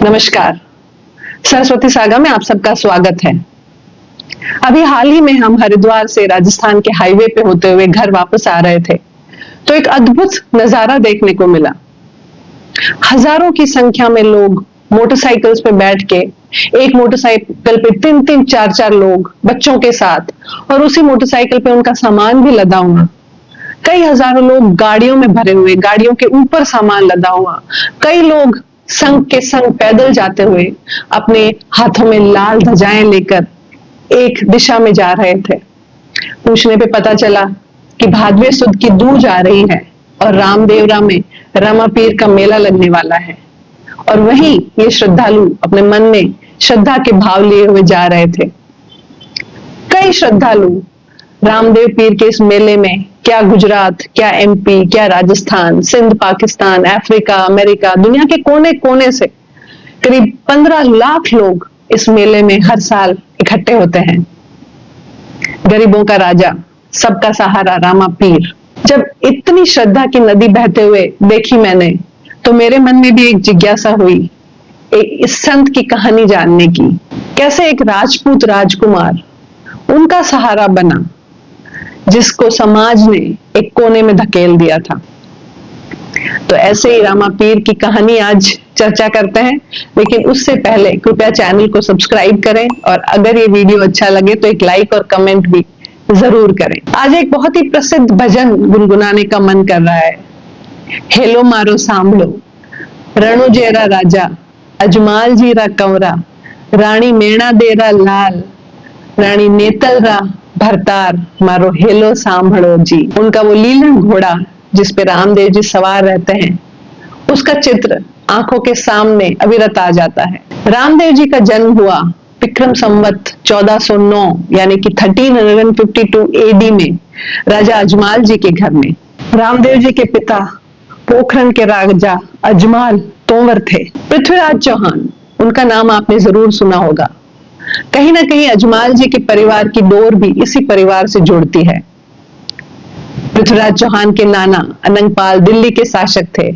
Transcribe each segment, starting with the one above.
नमस्कार। सरस्वती सागा में आप सबका स्वागत है। अभी हाल ही में हम हरिद्वार से राजस्थान के हाईवे पे होते हुए घर वापस आ रहे थे, तो एक अद्भुत नजारा देखने को मिला। हजारों की संख्या में लोग मोटरसाइकिल्स पे बैठ के, एक मोटरसाइकिल पे तीन तीन चार चार लोग बच्चों के साथ, और उसी मोटरसाइकिल पे उनका सामान भी लदा हुआ। कई हजारों लोग गाड़ियों में भरे हुए, गाड़ियों के ऊपर सामान लदा हुआ। कई लोग संग के संग पैदल जाते हुए अपने हाथों में लाल ध्वजाएं लेकर एक दिशा में जा रहे थे। पूछने पे पता चला कि भादवे सुद की दूज आ रही है और रामदेवरा में रामापीर का मेला लगने वाला है, और वहीं ये श्रद्धालु अपने मन में श्रद्धा के भाव लिए हुए जा रहे थे। कई श्रद्धालु रामदेव पीर के इस मेले में, क्या गुजरात, क्या एमपी, क्या राजस्थान, सिंध, पाकिस्तान, अफ्रीका, अमेरिका, दुनिया के कोने कोने से करीब 15 लाख लोग इस मेले में हर साल इकट्ठे होते हैं। गरीबों का राजा, सबका सहारा रामा पीर। जब इतनी श्रद्धा की नदी बहते हुए देखी मैंने, तो मेरे मन में भी एक जिज्ञासा हुई इस संत की कहानी जानने की। कैसे एक राजपूत राजकुमार उनका सहारा बना, जिसको समाज ने एक कोने में धकेल दिया था। तो ऐसे ही रामा पीर की कहानी आज चर्चा करते हैं, लेकिन उससे पहले कृपया चैनल को सब्सक्राइब करें, और अगर ये वीडियो अच्छा लगे तो एक लाइक और कमेंट भी जरूर करें। आज एक बहुत ही प्रसिद्ध भजन गुनगुनाने का मन कर रहा है। हेलो मारो सांभलो, रणु जेरा राजा, अजमाल जीरा कंवरा, रानी मेणा देरा लाल, रानी नेतल रा भरतार, मारो हेलो सांभलो जी। उनका वो लीलन घोड़ा जिस पे रामदेव जी सवार रहते हैं, उसका चित्र आंखों के सामने अविरत आ जाता है। रामदेव जी का जन्म हुआ विक्रम संवत 1409 यानी कि 1352 एडी में राजा अजमाल जी के घर में। रामदेव जी के पिता पोखरन के राजा अजमाल तोमर थे। पृथ्वीराज चौहान, उनका नाम आपने जरूर सुना होगा। कहीं ना कहीं अजमाल जी के परिवार की डोर भी इसी परिवार से जुड़ती है। पृथ्वीराज चौहान के नाना अनंगपाल दिल्ली के शासक थे,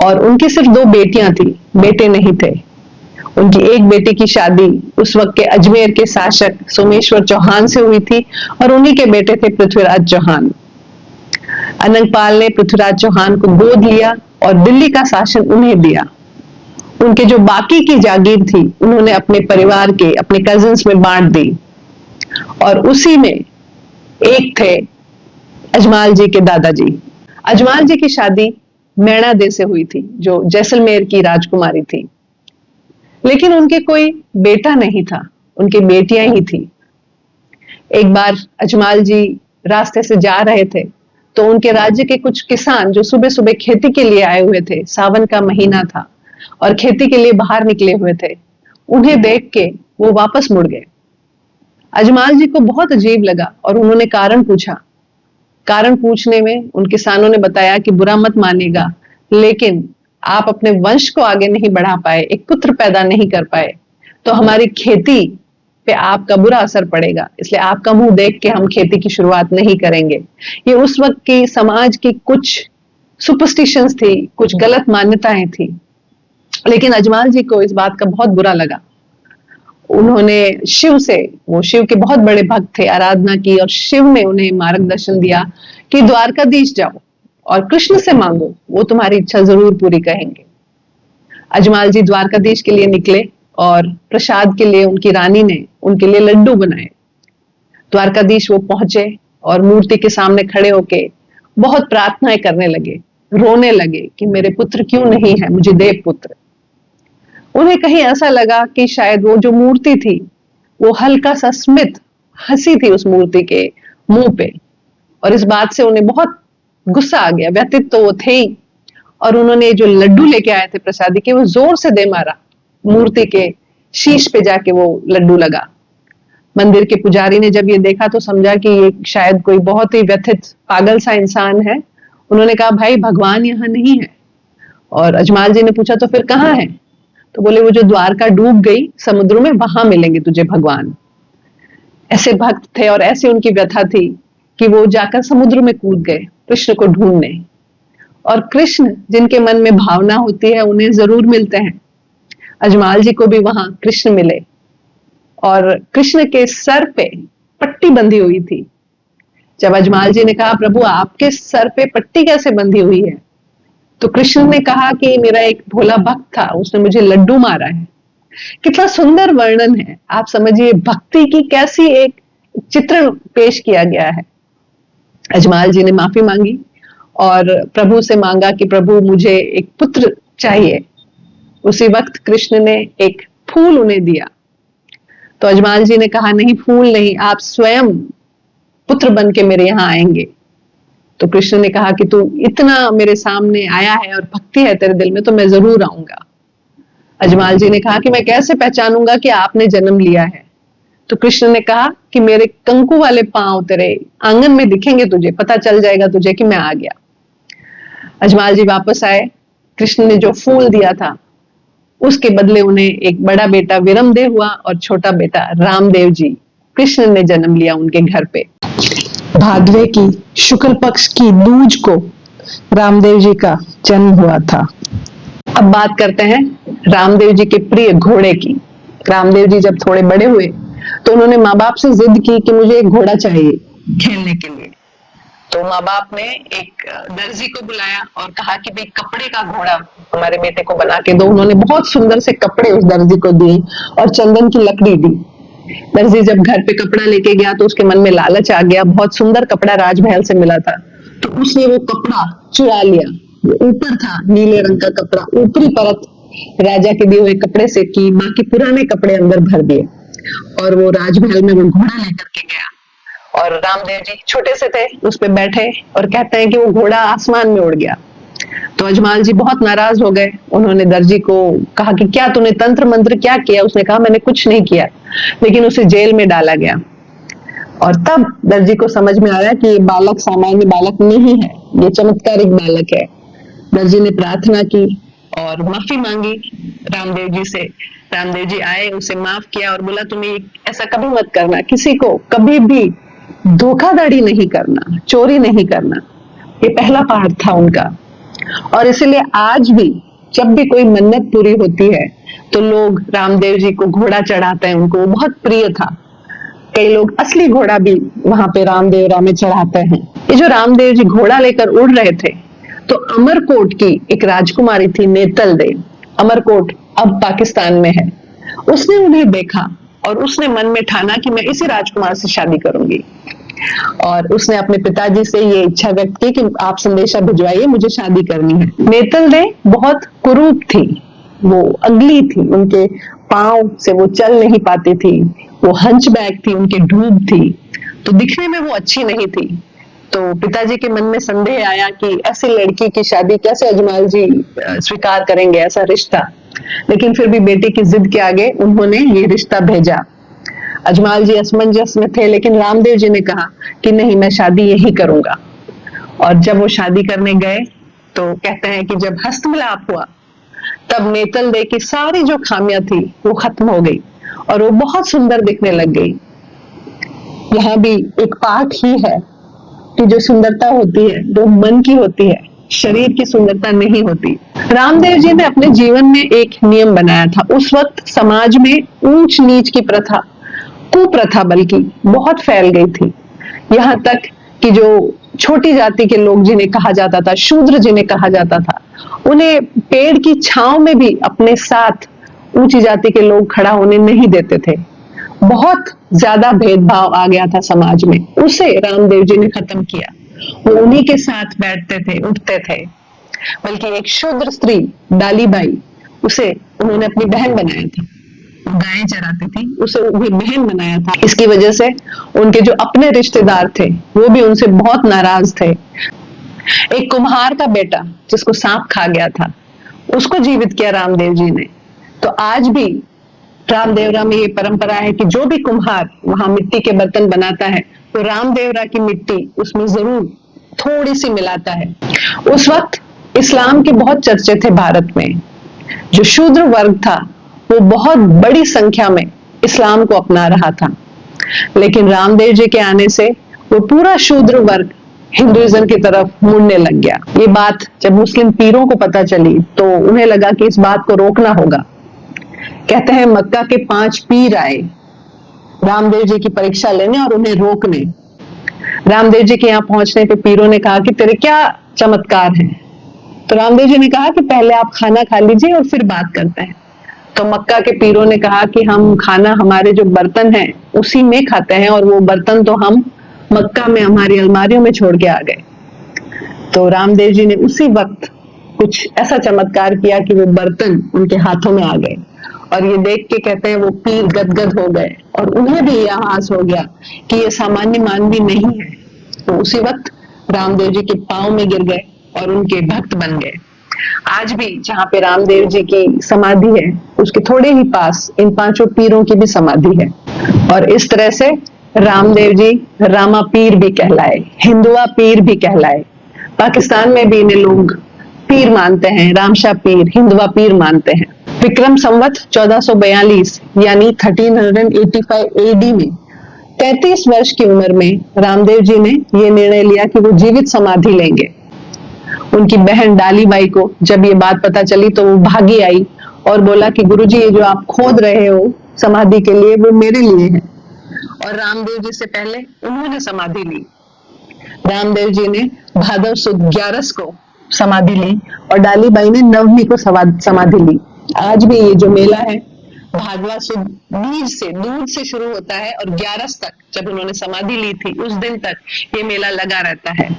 और उनकी सिर्फ 2 बेटियां थी, बेटे नहीं थे। उनकी एक बेटी की शादी उस वक्त के अजमेर के शासक सोमेश्वर चौहान से हुई थी, और उन्हीं के बेटे थे पृथ्वीराज चौहान। अनंगपाल ने पृथ्वीराज चौहान को गोद लिया और दिल्ली का शासन उन्हें दिया। उनके जो बाकी की जागीर थी, उन्होंने अपने परिवार के, अपने कजिन्स में बांट दी, और उसी में एक थे अजमाल जी के दादाजी। अजमाल जी की शादी मैणा दे से हुई थी, जो जैसलमेर की राजकुमारी थी। लेकिन उनके कोई बेटा नहीं था, उनकी बेटियां ही थी। एक बार अजमाल जी रास्ते से जा रहे थे, तो उनके राज्य के कुछ किसान जो सुबह सुबह खेती के लिए आए हुए थे, सावन का महीना था और खेती के लिए बाहर निकले हुए थे, उन्हें देख के वो वापस मुड़ गए। अजमाल जी को बहुत अजीब लगा और उन्होंने कारण पूछा। कारण पूछने में उन किसानों ने बताया कि बुरा मत मानिएगा, लेकिन आप अपने वंश को आगे नहीं बढ़ा पाए, एक पुत्र पैदा नहीं कर पाए, तो हमारी खेती पे आपका बुरा असर पड़ेगा, इसलिए आपका मुंह देख के हम खेती की शुरुआत नहीं करेंगे। ये उस वक्त की समाज की कुछ सुपरस्टिशंस थी, कुछ गलत मान्यताएं थी। लेकिन अजमाल जी को इस बात का बहुत बुरा लगा। उन्होंने शिव से, वो शिव के बहुत बड़े भक्त थे, आराधना की, और शिव ने उन्हें मार्गदर्शन दिया कि द्वारकाधीश जाओ और कृष्ण से मांगो, वो तुम्हारी इच्छा जरूर पूरी करेंगे। अजमाल जी द्वारकाधीश के लिए निकले, और प्रसाद के लिए उनकी रानी ने उनके लिए लड्डू बनाए। द्वारकाधीश वो पहुंचे और मूर्ति के सामने खड़े होके बहुत प्रार्थनाएं करने लगे, रोने लगे कि मेरे पुत्र क्यों नहीं है, मुझे दे पुत्र। उन्हें कहीं ऐसा लगा कि शायद वो जो मूर्ति थी, वो हल्का सा स्मित हंसी थी उस मूर्ति के मुंह पे, और इस बात से उन्हें बहुत गुस्सा आ गया। व्यथित तो वो थे ही, और उन्होंने जो लड्डू लेके आए थे प्रसादी के, वो जोर से दे मारा मूर्ति के शीश पे, जाके वो लड्डू लगा। मंदिर के पुजारी ने जब ये देखा तो समझा कि ये शायद कोई बहुत ही व्यथित पागल सा इंसान है। उन्होंने कहा, भाई भगवान यहाँ नहीं है। और अजमाल जी ने पूछा, तो फिर कहाँ है? तो बोले, वो जो द्वारका डूब गई समुद्र में, वहां मिलेंगे तुझे भगवान। ऐसे भक्त थे और ऐसी उनकी व्यथा थी कि वो जाकर समुद्र में कूद गए कृष्ण को ढूंढने। और कृष्ण जिनके मन में भावना होती है, उन्हें जरूर मिलते हैं। अजमाल जी को भी वहां कृष्ण मिले और कृष्ण के सर पे पट्टी बंधी हुई थी। जब अजमाल जी ने कहा, प्रभु आपके सर पे पट्टी कैसे बंधी हुई है? तो कृष्ण ने कहा कि मेरा एक भोला भक्त था, उसने मुझे लड्डू मारा है। कितना सुंदर वर्णन है, आप समझिए भक्ति की कैसी एक चित्रण पेश किया गया है। अजमाल जी ने माफी मांगी और प्रभु से मांगा कि प्रभु मुझे एक पुत्र चाहिए। उसी वक्त कृष्ण ने एक फूल उन्हें दिया। तो अजमाल जी ने कहा, नहीं फूल नहीं, आप स्वयं पुत्र बन के मेरे यहाँ आएंगे। तो कृष्ण ने कहा कि तू इतना मेरे सामने आया है और भक्ति है तेरे दिल में, तो मैं जरूर आऊंगा। अजमाल जी ने कहा कि मैं कैसे पहचानूंगा कि आपने जन्म लिया है? तो कृष्ण ने कहा कि मेरे कंकु वाले पांव तेरे आंगन में दिखेंगे, तुझे पता चल जाएगा तुझे कि मैं आ गया। अजमाल जी वापस आए। कृष्ण ने जो फूल दिया था उसके बदले उन्हें एक बड़ा बेटा विरमदेव हुआ और छोटा बेटा रामदेव जी कृष्ण ने जन्म लिया उनके घर पे। भादवे की शुक्ल पक्ष की दूज को रामदेव जी का जन्म हुआ था। अब बात करते हैं रामदेव जी के प्रिय घोड़े की। रामदेव जी जब थोड़े बड़े हुए तो उन्होंने माँ बाप से जिद की कि मुझे एक घोड़ा चाहिए खेलने के लिए। तो माँ बाप ने एक दर्जी को बुलाया और कहा कि भाई कपड़े का घोड़ा हमारे बेटे को बना के दो। उन्होंने बहुत सुंदर से कपड़े उस दर्जी को दिए और चंदन की लकड़ी दी। दर्जी जब घर पे कपड़ा लेके गया तो उसके मन में लालच आ गया। बहुत सुंदर कपड़ा राजमहल से मिला था, तो उसने वो कपड़ा चुरा लिया। वो ऊपर था नीले रंग का कपड़ा, ऊपरी परत राजा के दिए हुए कपड़े से की, बाकी पुराने कपड़े अंदर भर दिए और वो राजमहल में वो घोड़ा लेकर के गया। और रामदेव जी छोटे से थे, उस पे बैठे और कहते हैं कि वो घोड़ा आसमान में उड़ गया। तो अजमाल जी बहुत नाराज हो गए। उन्होंने दर्जी को कहा कि क्या तूने तंत्र मंत्र क्या किया? उसने कहा मैंने कुछ नहीं किया, लेकिन उसे जेल में डाला गया। और तब दर्जी को समझ में आया कि ये बालक सामान्य बालक नहीं है, ये चमत्कारिक बालक है। दर्जी ने प्रार्थना की और माफी मांगी रामदेव जी से। रामदेव जी आए, उसे माफ किया और बोला तुम्हें ऐसा कभी मत करना, किसी को कभी भी धोखाधड़ी नहीं करना, चोरी नहीं करना। ये पहला पाठ था उनका। और इसीलिए आज भी जब भी कोई मन्नत पूरी होती है तो लोग रामदेव जी को घोड़ा चढ़ाते हैं, उनको बहुत प्रिय था। कई लोग असली घोड़ा भी वहां पे रामदेवरा में चढ़ाते हैं। ये जो रामदेव जी घोड़ा लेकर उड़ रहे थे, तो अमरकोट की एक राजकुमारी थी नेतल दे। अमरकोट अब पाकिस्तान में है। उसने उन्हें देखा और उसने मन में ठाना कि मैं इसी राजकुमार से शादी करूंगी। और उसने अपने पिताजी से ये इच्छा व्यक्त की कि आप संदेशा भिजवाइए, मुझे शादी करनी है। नेतल दे बहुत कुरूप थी, वो अगली थी, उनके पांव से वो चल नहीं पाती थी, वो हंचबैक थी, उनकी ढूंढ थी, तो दिखने में वो अच्छी नहीं थी। तो पिताजी के मन में संदेह आया कि ऐसी लड़की की शादी कैसे अजमाल जी स्वीकार करेंगे, ऐसा रिश्ता। लेकिन फिर भी बेटे की जिद के आगे उन्होंने ये रिश्ता भेजा। अजमाल जी असमंजस में थे, लेकिन रामदेव जी ने कहा कि नहीं, मैं शादी यही करूंगा। और जब वो शादी करने गए तो कहते हैं कि जब हस्त मिलाप हुआ तब नेतल दे की सारी जो खामियां थी वो खत्म हो गई और वो बहुत सुंदर दिखने लग गई। यहाँ भी एक पाठ ही है कि जो सुंदरता होती है वो मन की होती है, शरीर की सुंदरता नहीं होती। रामदेव जी ने अपने जीवन में एक नियम बनाया था। उस वक्त समाज में ऊंच नीच की प्रथा, कुप्रथा बल्कि बहुत फैल गई थी। यहाँ तक कि जो छोटी जाति के लोग जिन्हें कहा जाता था, शूद्र जिन्हें कहा जाता था, उन्हें पेड़ की छांव में भी अपने साथ ऊंची जाति के लोग खड़ा होने नहीं देते थे। बहुत ज्यादा भेदभाव आ गया था समाज में, उसे रामदेव जी ने खत्म किया। वो उन्हीं के साथ बैठते थे, उठते थे। बल्कि एक शूद्र स्त्री डालीबाई, उसे उन्होंने अपनी बहन बनाया था। गायें चराती थी, उसे भी बहन बनाया था। इसकी वजह से उनके जो अपने रिश्तेदार थे वो भी उनसे बहुत नाराज थे। एक कुम्हार का बेटा जिसको सांप खा गया था, उसको जीवित किया रामदेव जी ने। तो आज भी रामदेवरा में ये परंपरा है कि जो भी कुम्हार वहां मिट्टी के बर्तन बनाता है तो रामदेवरा की मिट्टी उसमें जरूर थोड़ी सी मिलाता है। उस वक्त इस्लाम के बहुत चर्चे थे भारत में। जो शूद्र वर्ग था वो बहुत बड़ी संख्या में इस्लाम को अपना रहा था, लेकिन रामदेव जी के आने से वो पूरा शूद्र वर्ग हिंदुइज्म की तरफ मुड़ने लग गया। ये बात जब मुस्लिम पीरों को पता चली तो उन्हें लगा कि इस बात को रोकना होगा। कहते हैं मक्का के 5 पीर आए रामदेव जी की परीक्षा लेने और उन्हें रोकने। रामदेव जी के यहाँ पहुंचने पे पीरों ने कहा कि तेरे क्या चमत्कार हैं। तो रामदेव जी ने कहा कि पहले आप खाना खा लीजिए और फिर बात करते हैं। तो मक्का के पीरों ने कहा कि हम खाना हमारे जो बर्तन हैं उसी में खाते हैं, और वो बर्तन तो हम मक्का में हमारी अलमारियों में छोड़ के आ गए। तो रामदेव जी ने उसी वक्त कुछ ऐसा चमत्कार किया कि वो बर्तन उनके हाथों में आ गए, और ये देख के कहते हैं वो पीर गदगद हो गए और उन्हें भी यह आभास हो गया कि ये सामान्य मानवी नहीं है। तो उसी वक्त रामदेव जी के पांव में गिर गए और उनके भक्त बन गए। आज भी जहाँ पे रामदेव जी की समाधि है उसके थोड़े ही पास इन 5 पीरों की भी समाधि है, और इस तरह से रामदेव जी रामा पीर भी कहलाए, हिंदुआ पीर भी कहलाए। पाकिस्तान में भी इन्हें लोग पीर मानते हैं, रामशाह पीर, हिंदुआ पीर मानते हैं। विक्रम संवत 1442 यानी 1385 एडी में 33 वर्ष की उम्र में रामदेव जी ने यह निर्णय लिया कि वो जीवित समाधि लेंगे। उनकी बहन डालीबाई को जब ये बात पता चली तो वो भागी आई और बोला कि गुरुजी ये जो आप खोद रहे हो समाधि के लिए वो मेरे लिए है, और रामदेव जी से पहले उन्होंने समाधि ली। रामदेव जी ने भादव सुद 11 को समाधि ली और डालीबाई ने 9वीं को समाधि ली। आज भी ये जो मेला है भादवा सुद दूज से शुरू होता है और 11 तक जब उन्होंने समाधि ली थी उस दिन तक ये मेला लगा रहता है।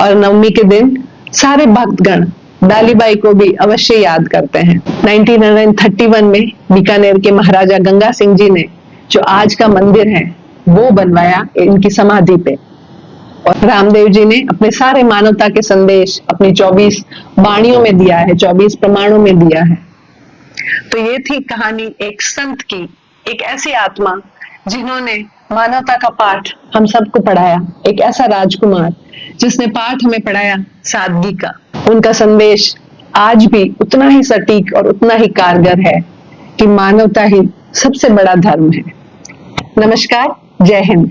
और 9वीं के दिन सारे भक्तगण डालीबाई को भी अवश्य याद करते हैं। 1931 में बीकानेर के महाराजा गंगा सिंह जी ने जो आज का मंदिर है वो बनवाया इनकी समाधि पे, और रामदेव जी ने अपने सारे मानवता के संदेश अपनी 24 वाणियों में दिया है, 24 प्रमाणों में दिया है। तो ये थी कहानी एक संत की, एक ऐसी आत्मा जिन्होंने मानवता का पाठ हम सबको पढ़ाया, एक ऐसा राजकुमार जिसने पाठ हमें पढ़ाया सादगी का। उनका संदेश आज भी उतना ही सटीक और उतना ही कारगर है कि मानवता ही सबसे बड़ा धर्म है। नमस्कार, जय हिंद।